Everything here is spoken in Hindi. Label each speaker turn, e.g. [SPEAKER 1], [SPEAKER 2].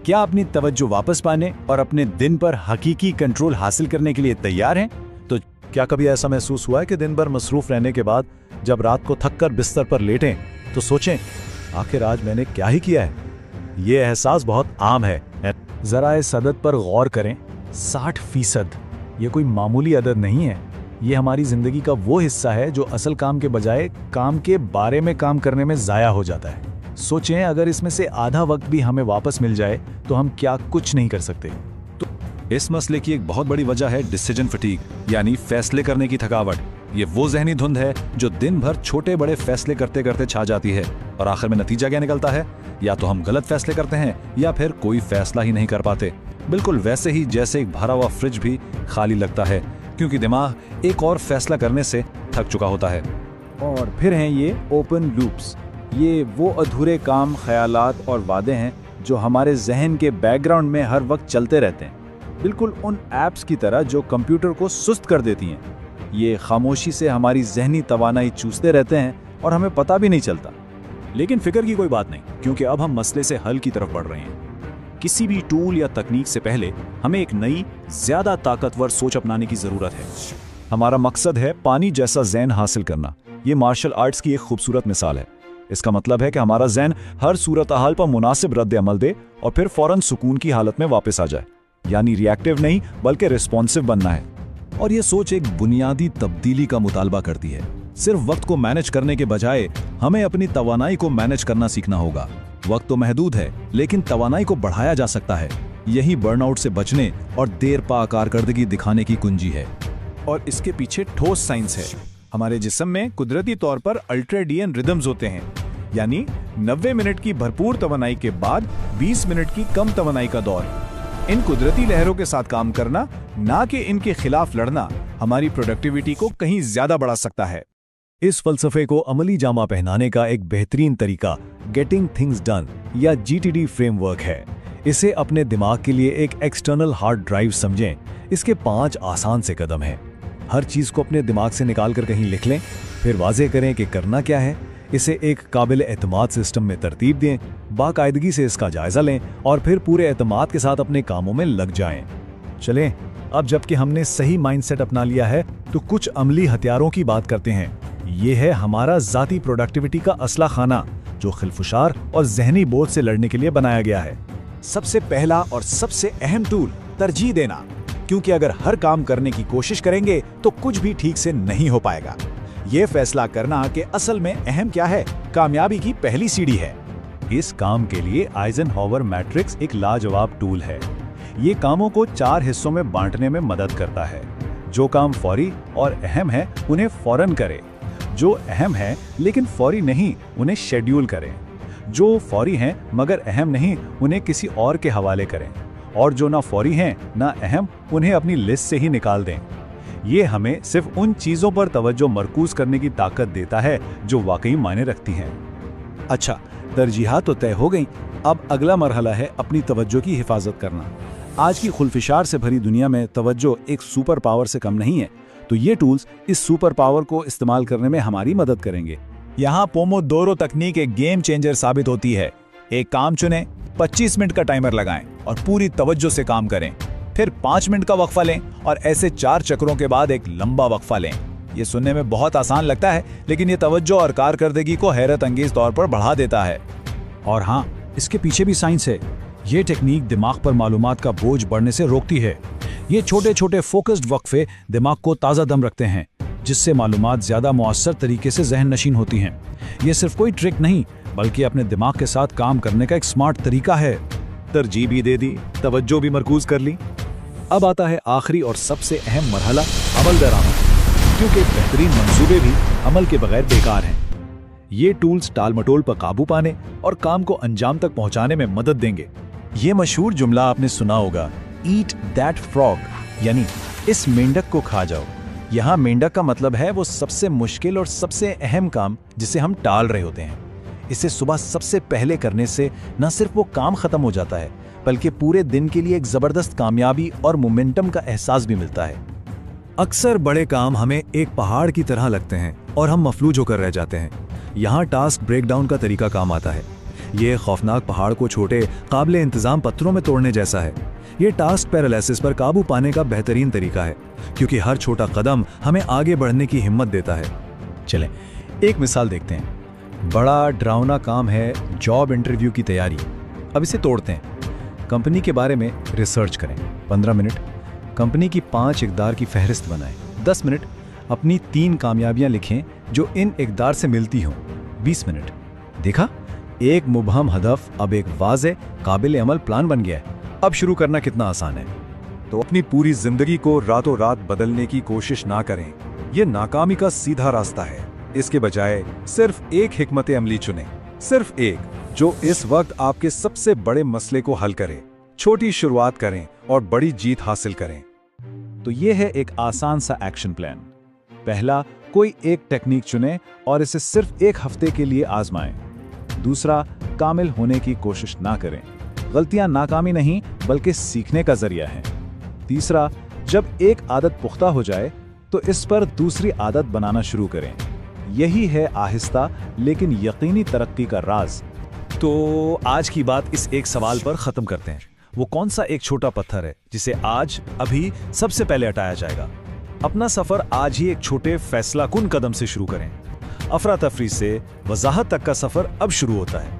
[SPEAKER 1] क्या अपनी तवज्जो वापस पाने और अपने दिन पर हकीकी कंट्रोल हासिल करने के लिए तैयार हैं?
[SPEAKER 2] तो क्या कभी ऐसा महसूस हुआ है कि दिन भर मसरूफ रहने के बाद जब रात को थककर बिस्तर पर लेटें तो सोचें, आखिर आज मैंने क्या ही किया है? ये एहसास बहुत आम है।
[SPEAKER 1] जरा इस अदद पर गौर करें, 60%। ये कोई मामूली अदद नहीं है। ये हमारी जिंदगी का वो हिस्सा है जो असल काम के बजाय काम के बारे में काम करने में जाया हो जाता है। सोचें, अगर इसमें से आधा वक्त भी हमें वापस मिल जाए तो हम क्या कुछ नहीं कर सकते।
[SPEAKER 3] तो इस मसले की एक बहुत बड़ी वजह है डिसीजन फटीग, यानी फैसले करने की थकावट। ये वो जहनी धुंध है जो दिन भर छोटे बड़े फैसले करते करते छा जाती है, और आखिर में नतीजा क्या निकलता है? या तो हम गलत फैसले करते हैं या फिर कोई फैसला ही नहीं कर पाते। बिल्कुल वैसे ही जैसे एक भरा हुआ फ्रिज भी खाली लगता है, क्योंकि दिमाग एक और फैसला करने से थक चुका होता है।
[SPEAKER 1] और फिर हैं ये ओपन लूप्स। ये वो अधूरे काम, ख्यालात और वादे हैं जो हमारे जहन के बैकग्राउंड में हर वक्त चलते रहते हैं, बिल्कुल उन ऐप्स की तरह जो कंप्यूटर को सुस्त कर देती हैं। ये खामोशी से हमारी जहनी तवानाई चूसते रहते हैं और हमें पता भी नहीं चलता।
[SPEAKER 4] लेकिन फिक्र की कोई बात नहीं, क्योंकि अब हम मसले से हल की तरफ बढ़ रहे हैं। किसी भी टूल या तकनीक से पहले हमें एक नई, ज्यादा ताकतवर सोच अपनाने की जरूरत है।
[SPEAKER 3] हमारा मकसद है पानी जैसा ज़हन हासिल करना। ये मार्शल आर्ट्स की एक खूबसूरत मिसाल है। इसका मतलब है कि हमारा ज़हन हर सूरत हाल पर मुनासिब रद्द अमल दे और फिर फौरन सुकून की हालत में वापस आ जाए, यानी रिएक्टिव नहीं बल्कि रिस्पॉन्सिव बनना है।
[SPEAKER 4] और ये सोच एक बुनियादी तब्दीली का मुतालबा करती है। सिर्फ वक्त को मैनेज करने के बजाय हमें अपनी तवानाई को मैनेज करना सीखना होगा। वक्त तो महदूद है, लेकिन तवानाई को बढ़ाया जा सकता है। यही बर्नआउट से बचने और देर पा कारकर्दगी दिखाने की कुंजी है।
[SPEAKER 1] और इसके पीछे ठोस साइंस है। हमारे जिस्म में कुदरती तौर पर अल्ट्राडियन रिदम्स होते हैं, यानी 90 मिनट की भरपूर तवानाई के बाद 20 मिनट की कम तवानाई का दौर। इन कुदरती लहरों के साथ काम करना, ना कि इनके खिलाफ लड़ना, हमारी प्रोडक्टिविटी को कहीं ज्यादा बढ़ा सकता है।
[SPEAKER 2] इस फलसफे को अमली जामा पहनाने का एक बेहतरीन तरीका गेटिंग थिंग्स डन या GTD फ्रेमवर्क है। इसे अपने दिमाग के लिए एक एक्सटर्नल हार्ड ड्राइव समझें। इसके 5 आसान से कदम हैं। हर चीज को अपने दिमाग से निकाल कर कहीं लिख लें, फिर वाज़ेह करें कि करना क्या है। इसे एक काबिल एतमाद सिस्टम में तरतीब दें, बाकायदगी से इसका जायजा लें और फिर पूरे एतमाद के साथ अपने कामों में लग जाएं। चलें, अब जबकि हमने सही माइंडसेट अपना लिया है तो कुछ अमली हथियारों की बात करते हैं। ये है हमारा ज़ाती प्रोडक्टिविटी का असला खाना, जो खिलफुशार और जहनी बोझ से लड़ने के लिए बनाया गया है।
[SPEAKER 1] सबसे पहला और सबसे अहम टूल तरजीह देना, क्योंकि अगर हर काम करने की कोशिश करेंगे तो कुछ भी ठीक से नहीं हो पाएगा। ये फैसला करना कि असल में अहम क्या है, कामयाबी की पहली सीढ़ी है।
[SPEAKER 2] इस काम के लिए आइजनहॉवर मैट्रिक्स एक लाजवाब टूल है। ये कामों को 4 हिस्सों में बांटने में मदद करता है। जो काम फौरी और अहम है उन्हें फौरन करें। जो अहम है लेकिन फौरी नहीं, उन्हें शेड्यूल करें। जो फौरी हैं मगर अहम नहीं, उन्हें किसी और के हवाले करें। और जो ना फौरी हैं ना अहम, उन्हें अपनी लिस्ट से ही निकाल दें। ये हमें सिर्फ उन चीज़ों पर तवज्जो मरकूज करने की ताकत देता है जो वाकई मायने रखती हैं।
[SPEAKER 1] अच्छा, तरजीहात तो तय हो गई। अब अगला मरहला है अपनी तवज्जो की हिफाजत करना। आज की खुलफिशार से भरी दुनिया में तवज्जो एक सुपर पावर से कम नहीं है, तो ये टूल्स इस सुपर पावर को इस्तेमाल करने में हमारी मदद करेंगे।
[SPEAKER 4] यहाँ पोमोडोरो तकनीक एक गेम चेंजर साबित होती है। एक काम चुनें, 25 मिनट का टाइमर लगाएं और पूरी तवज्जो से काम करें। फिर 5 मिनट का वक्फा लें और ऐसे 4 चक्रों के बाद एक लंबा वक्फा लें। ये सुनने में बहुत आसान लगता है, लेकिन ये तवज्जो और कारकर्दगी को हैरत अंगेज तौर पर बढ़ा देता है।
[SPEAKER 1] और हाँ, इसके पीछे भी साइंस है। ये टेक्निक दिमाग पर मालूमात का बोझ बढ़ने से रोकती है। ये छोटे छोटे फोकस्ड वक्फे दिमाग को ताज़ा दम रखते हैं, जिससे मालूमात ज़्यादा मुअस्सर तरीके से जहन नशीन होती हैं। ये सिर्फ कोई ट्रिक नहीं, बल्कि अपने दिमाग के साथ काम करने का एक स्मार्ट तरीका है।
[SPEAKER 2] तरजीह भी दे दी, तवज्जो भी मरकूज कर ली। अब आता है आखिरी और सबसे अहम मरहला, अमल दरामद, क्योंकि बेहतरीन मंसूबे भी अमल के बगैर बेकार हैं। ये टूल्स टालमटोल पर काबू पाने और काम को अंजाम तक पहुंचाने में मदद देंगे। ये मशहूर जुमला आपने सुना होगा, ईट दैट फ्रॉग, यानी इस मेंढक को खा जाओ। यहाँ मेंढक का मतलब है वो सबसे मुश्किल और सबसे अहम काम जिसे हम टाल रहे होते हैं। इसे सुबह सबसे पहले करने से न सिर्फ वो काम खत्म हो जाता है, बल्कि पूरे दिन के लिए एक जबरदस्त कामयाबी और मोमेंटम का एहसास भी मिलता है। अक्सर बड़े काम हमें एक पहाड़ की तरह लगते हैं और हम मफलूज होकर रह जाते हैं। यहाँ टास्क ब्रेकडाउन का तरीका काम आता है। ये खौफनाक पहाड़ को छोटे काबिले इंतजाम पत्थरों में तोड़ने जैसा है। ये टास्क पैरालिसिस पर काबू पाने का बेहतरीन तरीका है, क्योंकि हर छोटा कदम हमें आगे बढ़ने की हिम्मत देता है।
[SPEAKER 4] चलें एक मिसाल देखते हैं। बड़ा डरावना काम है जॉब इंटरव्यू की तैयारी। अब इसे तोड़ते हैं। कंपनी के बारे में रिसर्च करें 15 मिनट, कंपनी की 5 इक़दार की फहरिस्त बनाएं 10 मिनट, अपनी 3 कामयाबियां लिखें जो इन इक़दार से मिलती हों 20 मिनट। देखा, एक मुबहम हदफ अब एक वाज़े काबिल अमल प्लान बन गया है। अब शुरू करना कितना आसान है।
[SPEAKER 1] तो अपनी पूरी जिंदगी को रातों रात बदलने की कोशिश ना करें, यह नाकामी का सीधा रास्ता है। इसके बजाय सिर्फ एक हिकमत अमली चुनें, सिर्फ एक, जो इस वक्त आपके सबसे बड़े मसले को हल करे। छोटी शुरुआत करें और बड़ी जीत हासिल करें।
[SPEAKER 4] तो ये है एक आसान सा एक्शन प्लान। पहला, कोई एक टेक्निक चुनें और इसे सिर्फ 1 हफ्ते के लिए आजमाएं। दूसरा, कामिल होने की कोशिश ना करें। गलतियां नाकामी नहीं बल्कि सीखने का जरिया है। तीसरा, जब एक आदत पुख्ता हो जाए तो इस पर दूसरी आदत बनाना शुरू करें। यही है आहिस्ता लेकिन यकीनी तरक्की का राज।
[SPEAKER 2] तो आज की बात इस एक सवाल पर खत्म करते हैं। वो कौन सा एक छोटा पत्थर है जिसे आज अभी सबसे पहले हटाया जाएगा? अपना सफर आज ही एक छोटे फैसला कुन कदम से शुरू करें। अफरा तफरी से वजाहत तक का सफर अब शुरू होता है।